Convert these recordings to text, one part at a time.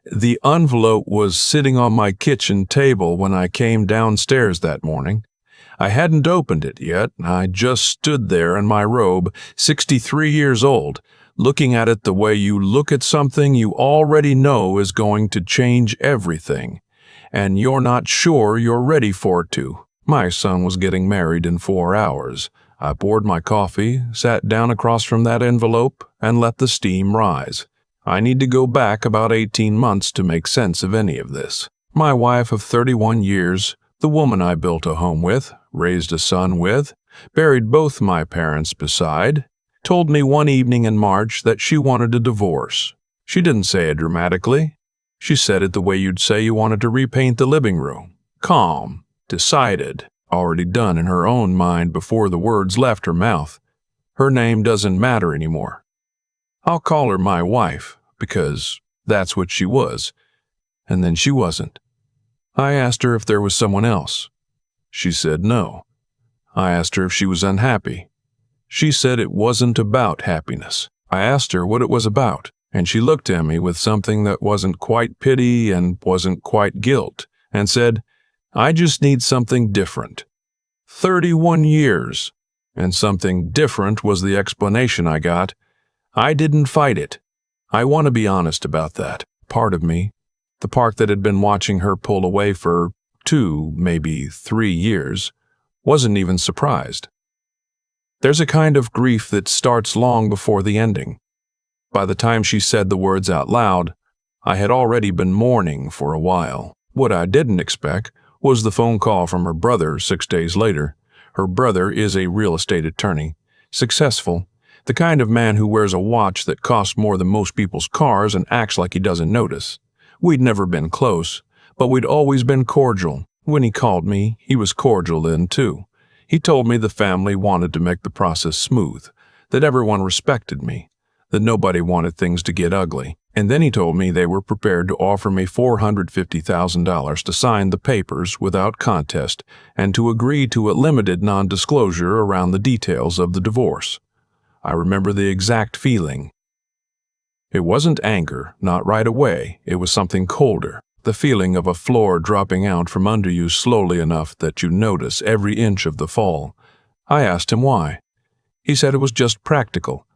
The envelope was sitting on my kitchen table when I came downstairs that morning. I hadn't opened it yet. I just stood there in my robe, 63 years old, looking at it the way you look at something you already know is going to change everything, and you're not sure you're ready for it to. My son was getting married in 4 hours. I poured my coffee, sat down across from that envelope, and let the steam rise. I need to go back about 18 months to make sense of any of this. My wife of 31 years, the woman I built a home with, raised a son with, buried both my parents beside, told me one evening in March that she wanted a divorce. She didn't say it dramatically. She said it the way you'd say you wanted to repaint the living room. Calm, decided, already done in her own mind before the words left her mouth. Her name doesn't matter anymore. I'll call her my wife, because that's what she was. And then she wasn't. I asked her if there was someone else. She said no. I asked her if she was unhappy. She said it wasn't about happiness. I asked her what it was about, and she looked at me with something that wasn't quite pity and wasn't quite guilt, and said, I just need something different. 31 years. And something different was the explanation I got. I didn't fight it. I want to be honest about that. Part of me, the part that had been watching her pull away for 2, maybe 3 years, wasn't even surprised. There's a kind of grief that starts long before the ending. By the time she said the words out loud, I had already been mourning for a while. What I didn't expect was the phone call from her brother 6 days later. Her brother is a real estate attorney, successful, the kind of man who wears a watch that costs more than most people's cars and acts like he doesn't notice. We'd never been close, but we'd always been cordial. When he called me, he was cordial then too. He told me the family wanted to make the process smooth, that everyone respected me, that nobody wanted things to get ugly. And then he told me they were prepared to offer me $450,000 to sign the papers without contest and to agree to a limited non-disclosure around the details of the divorce. I remember the exact feeling. It wasn't anger, not right away. It was something colder, the feeling of a floor dropping out from under you slowly enough that you notice every inch of the fall. I asked him why. He said it was just practical,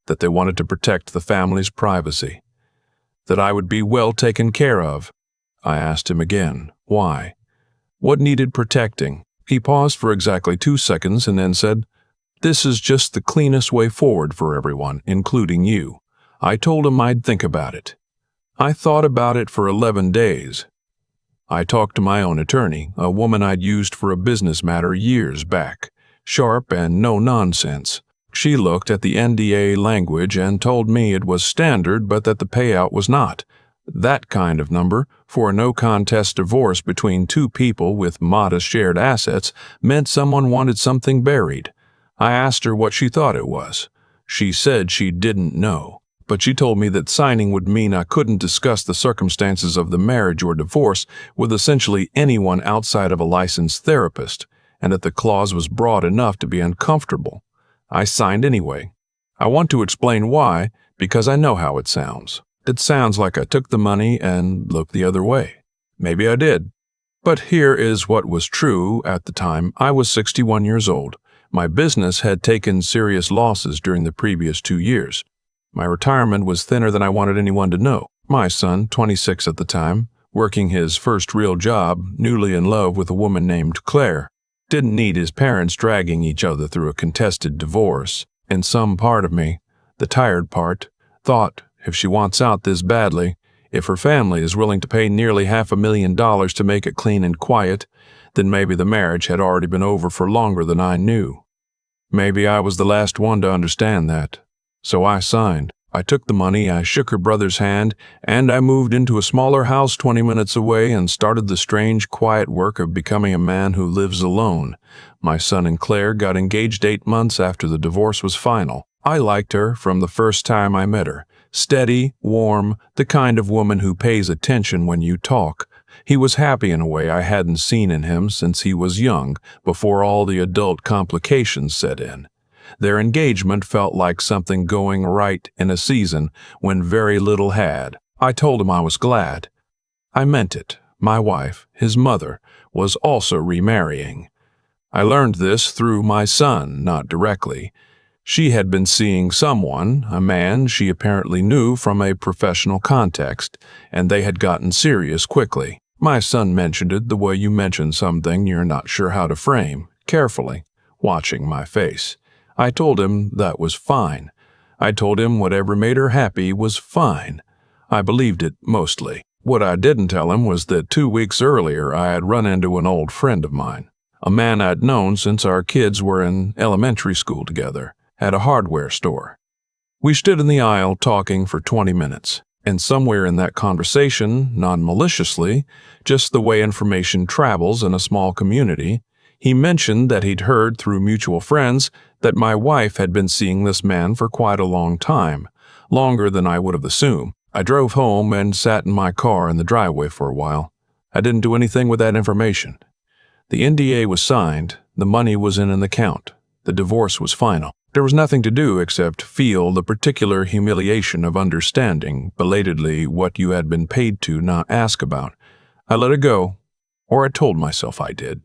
that they wanted to protect the family's privacy, that I would be well taken care of. I asked him again, why? What needed protecting? He paused for exactly 2 seconds and then said, This is just the cleanest way forward for everyone, including you. I told him I'd think about it. I thought about it for 11 days. I talked to my own attorney, a woman I'd used for a business matter years back, sharp and no nonsense. She looked at the NDA language and told me it was standard but that the payout was not. That kind of number, for a no-contest divorce between 2 people with modest shared assets, meant someone wanted something buried. I asked her what she thought it was. She said she didn't know, but she told me that signing would mean I couldn't discuss the circumstances of the marriage or divorce with essentially anyone outside of a licensed therapist, and that the clause was broad enough to be uncomfortable. I signed anyway. I want to explain why, because I know how it sounds. It sounds like I took the money and looked the other way. Maybe I did. But here is what was true at the time. I was 61 years old. My business had taken serious losses during the previous 2 years. My retirement was thinner than I wanted anyone to know. My son, 26 at the time, working his first real job, newly in love with a woman named Claire, didn't need his parents dragging each other through a contested divorce. And some part of me, the tired part, thought, if she wants out this badly, if her family is willing to pay nearly $500,000 to make it clean and quiet, then maybe the marriage had already been over for longer than I knew. Maybe I was the last one to understand that. So I signed. I took the money, I shook her brother's hand, and I moved into a smaller house 20 minutes away and started the strange, quiet work of becoming a man who lives alone. My son and Claire got engaged 8 months after the divorce was final. I liked her from the first time I met her. Steady, warm, the kind of woman who pays attention when you talk. He was happy in a way I hadn't seen in him since he was young, before all the adult complications set in. Their engagement felt like something going right in a season when very little had. I told him I was glad. I meant it. My wife, his mother, was also remarrying. I learned this through my son, not directly. She had been seeing someone, a man she apparently knew from a professional context, and they had gotten serious quickly. My son mentioned it the way you mention something you're not sure how to frame, carefully, watching my face. I told him that was fine. I told him whatever made her happy was fine. I believed it mostly. What I didn't tell him was that 2 weeks earlier I had run into an old friend of mine, a man I'd known since our kids were in elementary school together, at a hardware store. We stood in the aisle talking for 20 minutes, and somewhere in that conversation, non-maliciously, just the way information travels in a small community, he mentioned that he'd heard through mutual friends that my wife had been seeing this man for quite a long time, longer than I would have assumed. I drove home and sat in my car in the driveway for a while. I didn't do anything with that information. The NDA was signed, the money was in an account, the divorce was final. There was nothing to do except feel the particular humiliation of understanding, belatedly, what you had been paid to not ask about. I let it go, or I told myself I did.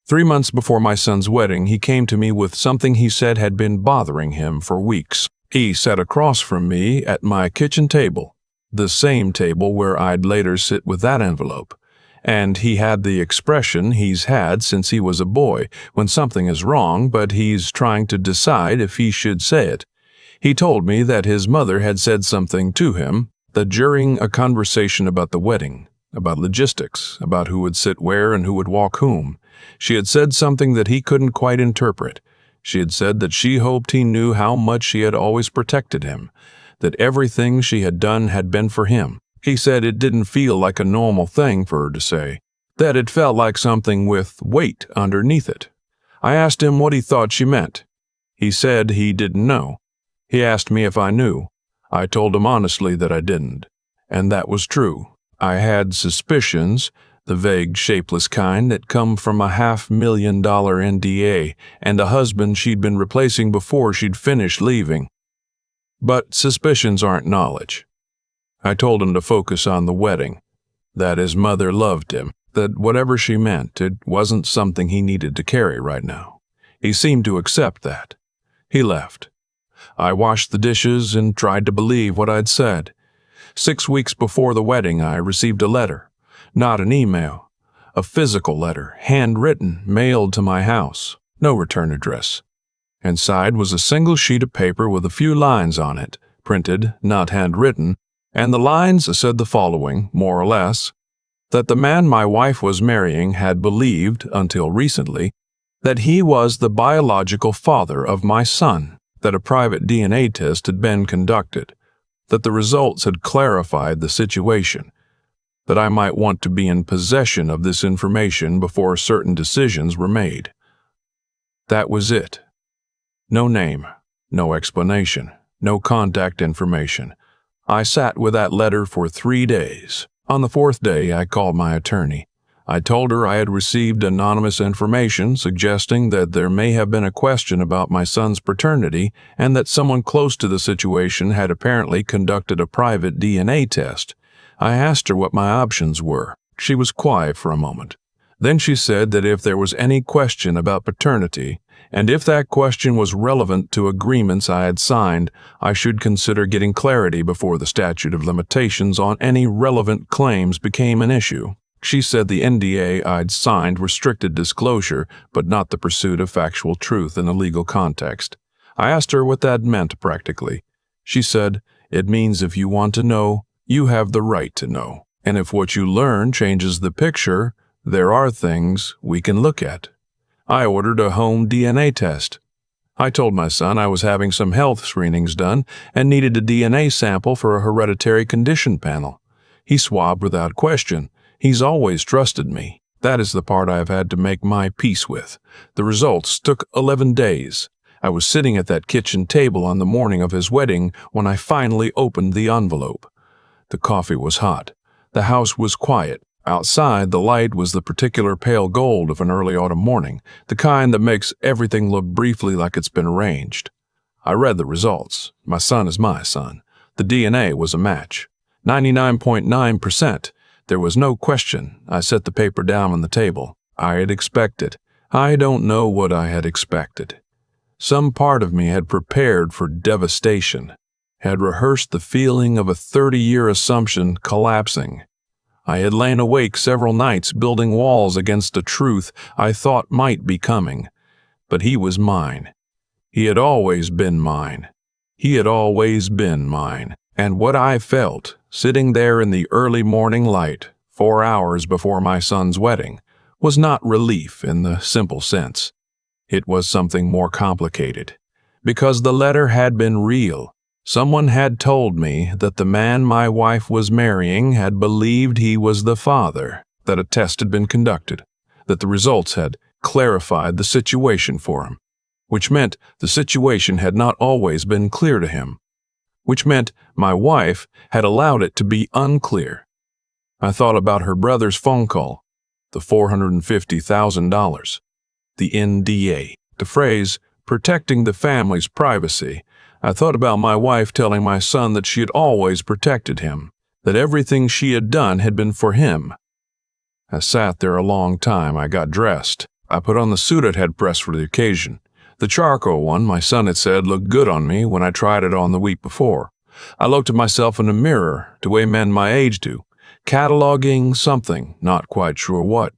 3 months before my son's wedding, he came to me with something he said had been bothering him for weeks. He sat across from me at my kitchen table, the same table where I'd later sit with that envelope. And he had the expression he's had since he was a boy, when something is wrong, but he's trying to decide if he should say it. He told me that his mother had said something to him, that during a conversation about the wedding, about logistics, about who would sit where and who would walk whom, she had said something that he couldn't quite interpret. She had said that she hoped he knew how much she had always protected him, that everything she had done had been for him. He said it didn't feel like a normal thing for her to say, that it felt like something with weight underneath it. I asked him what he thought she meant. He said he didn't know. He asked me if I knew. I told him honestly that I didn't. And that was true. I had suspicions, the vague, shapeless kind that come from a $500,000 NDA and a husband she'd been replacing before she'd finished leaving. But suspicions aren't knowledge. I told him to focus on the wedding, that his mother loved him, that whatever she meant, it wasn't something he needed to carry right now. He seemed to accept that. He left. I washed the dishes and tried to believe what I'd said. 6 weeks before the wedding, I received a letter. Not an email. A physical letter, handwritten, mailed to my house. No return address. Inside was a single sheet of paper with a few lines on it, printed, not handwritten, and the lines said the following, more or less, that the man my wife was marrying had believed, until recently, that he was the biological father of my son, that a private DNA test had been conducted, that the results had clarified the situation, that I might want to be in possession of this information before certain decisions were made. That was it. No name, no explanation, no contact information. I sat with that letter for 3 days. On the 4th day, I called my attorney. I told her I had received anonymous information suggesting that there may have been a question about my son's paternity and that someone close to the situation had apparently conducted a private DNA test. I asked her what my options were. She was quiet for a moment. Then she said that if there was any question about paternity, and if that question was relevant to agreements I had signed, I should consider getting clarity before the statute of limitations on any relevant claims became an issue. She said the NDA I'd signed restricted disclosure, but not the pursuit of factual truth in a legal context. I asked her what that meant practically. She said, "It means if you want to know, you have the right to know. And if what you learn changes the picture, there are things we can look at." I ordered a home DNA test. I told my son I was having some health screenings done and needed a DNA sample for a hereditary condition panel. He swabbed without question. He's always trusted me. That is the part I have had to make my peace with. The results took 11 days. I was sitting at that kitchen table on the morning of his wedding when I finally opened the envelope. The coffee was hot. The house was quiet. Outside, the light was the particular pale gold of an early autumn morning, the kind that makes everything look briefly like it's been arranged. I read the results. My son is my son. The DNA was a match. 99.9%. There was no question. I set the paper down on the table. I had expected. I don't know what I had expected. Some part of me had prepared for devastation, had rehearsed the feeling of a 30-year assumption collapsing. I had lain awake several nights building walls against a truth I thought might be coming. But he was mine. He had always been mine. He had always been mine. And what I felt, sitting there in the early morning light, 4 hours before my son's wedding, was not relief in the simple sense. It was something more complicated. Because the letter had been real. Someone had told me that the man my wife was marrying had believed he was the father, that a test had been conducted, that the results had clarified the situation for him, which meant the situation had not always been clear to him, which meant my wife had allowed it to be unclear. I thought about her brother's phone call, the $450,000, the NDA, the phrase, protecting the family's privacy. I thought about my wife telling my son that she had always protected him, that everything she had done had been for him. I sat there a long time. I got dressed. I put on the suit I'd had pressed for the occasion. The charcoal one, my son had said, looked good on me when I tried it on the week before. I looked at myself in a mirror, the way men my age do, cataloging something, not quite sure what.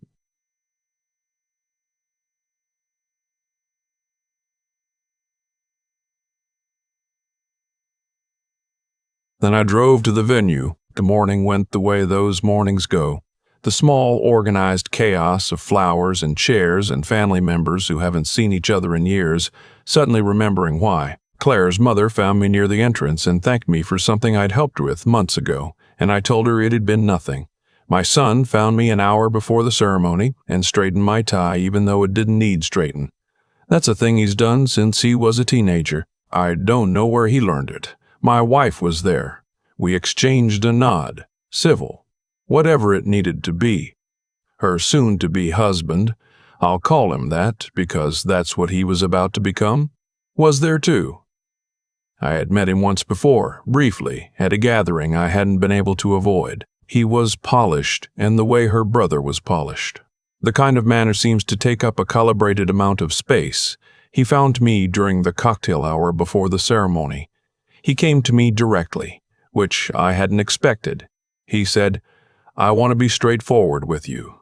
Then I drove to the venue. The morning went the way those mornings go. The small, organized chaos of flowers and chairs and family members who haven't seen each other in years, suddenly remembering why. Claire's mother found me near the entrance and thanked me for something I'd helped her with months ago, and I told her it had been nothing. My son found me an hour before the ceremony and straightened my tie even though it didn't need straighten. That's a thing he's done since he was a teenager. I don't know where he learned it. My wife was there. We exchanged a nod, civil, whatever it needed to be. Her soon-to-be husband, I'll call him that because that's what he was about to become, was there too. I had met him once before, briefly, at a gathering I hadn't been able to avoid. He was polished, and the way her brother was polished. The kind of man who seems to take up a calibrated amount of space. He found me during the cocktail hour before the ceremony. He came to me directly, which I hadn't expected. He said, "I want to be straightforward with you."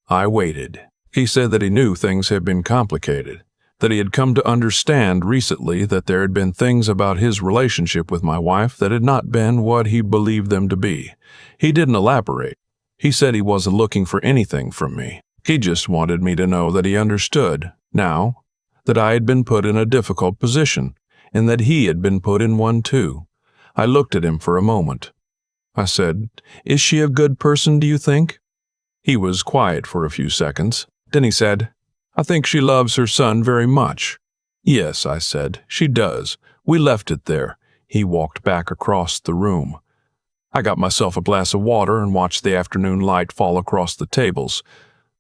I waited. He said that he knew things had been complicated, that he had come to understand recently that there had been things about his relationship with my wife that had not been what he believed them to be. He didn't elaborate. He said he wasn't looking for anything from me. He just wanted me to know that he understood, now, that I had been put in a difficult position, and that he had been put in one too. I looked at him for a moment. I said, "Is she a good person, do you think?" He was quiet for a few seconds. Then he said, "I think she loves her son very much." "Yes," I said, "she does. We left it there." He walked back across the room. I got myself a glass of water and watched the afternoon light fall across the tables.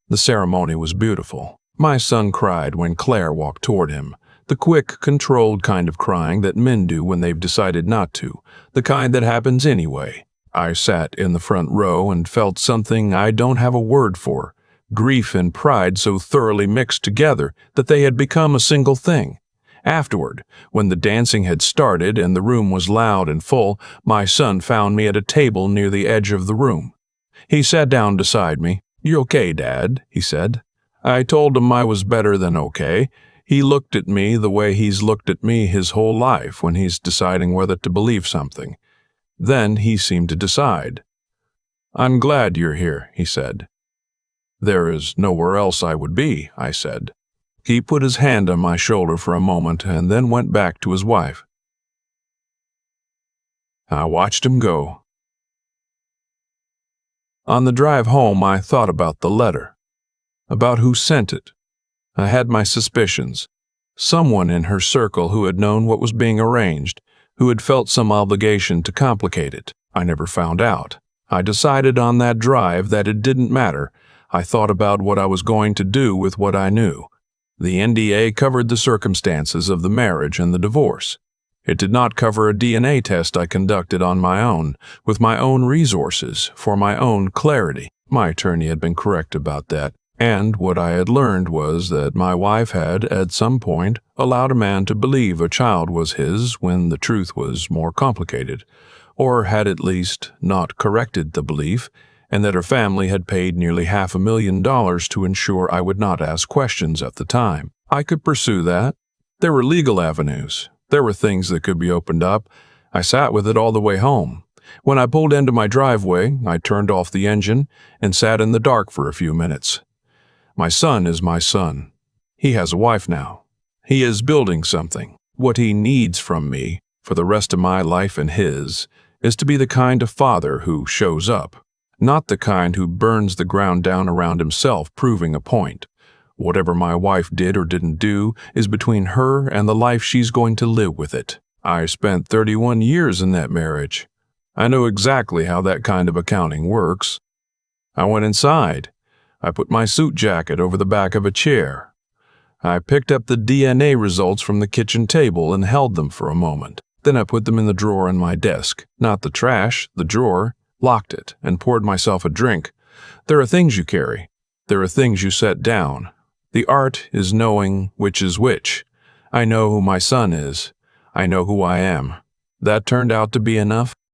The ceremony was beautiful. My son cried when Claire walked toward him. The quick, controlled kind of crying that men do when they've decided not to, the kind that happens anyway. I sat in the front row and felt something I don't have a word for, grief and pride so thoroughly mixed together that they had become a single thing. Afterward, when the dancing had started and the room was loud and full, my son found me at a table near the edge of the room. He sat down beside me. "You okay, Dad?" he said. I told him I was better than okay. He looked at me the way he's looked at me his whole life when he's deciding whether to believe something. Then he seemed to decide. "I'm glad you're here," he said. "There is nowhere else I would be," I said. He put his hand on my shoulder for a moment and then went back to his wife. I watched him go. On the drive home, I thought about the letter, about who sent it. I had my suspicions. Someone in her circle who had known what was being arranged, who had felt some obligation to complicate it. I never found out. I decided on that drive that it didn't matter. I thought about what I was going to do with what I knew. The NDA covered the circumstances of the marriage and the divorce. It did not cover a DNA test I conducted on my own, with my own resources, for my own clarity. My attorney had been correct about that, and what I had learned was that my wife had, at some point, allowed a man to believe a child was his when the truth was more complicated, or had at least not corrected the belief, and that her family had paid nearly $500,000 to ensure I would not ask questions at the time. I could pursue that. There were legal avenues. There were things that could be opened up. I sat with it all the way home. When I pulled into my driveway, I turned off the engine and sat in the dark for a few minutes. My son is my son. He has a wife now. He is building something. What he needs from me, for the rest of my life and his, is to be the kind of father who shows up, not the kind who burns the ground down around himself proving a point. Whatever my wife did or didn't do is between her and the life she's going to live with it. I spent 31 years in that marriage. I know exactly how that kind of accounting works. I went inside. I put my suit jacket over the back of a chair. I picked up the DNA results from the kitchen table and held them for a moment. Then I put them in the drawer in my desk, not the trash, the drawer, locked it, and poured myself a drink. There are things you carry. There are things you set down. The art is knowing which is which. I know who my son is. I know who I am. That turned out to be enough.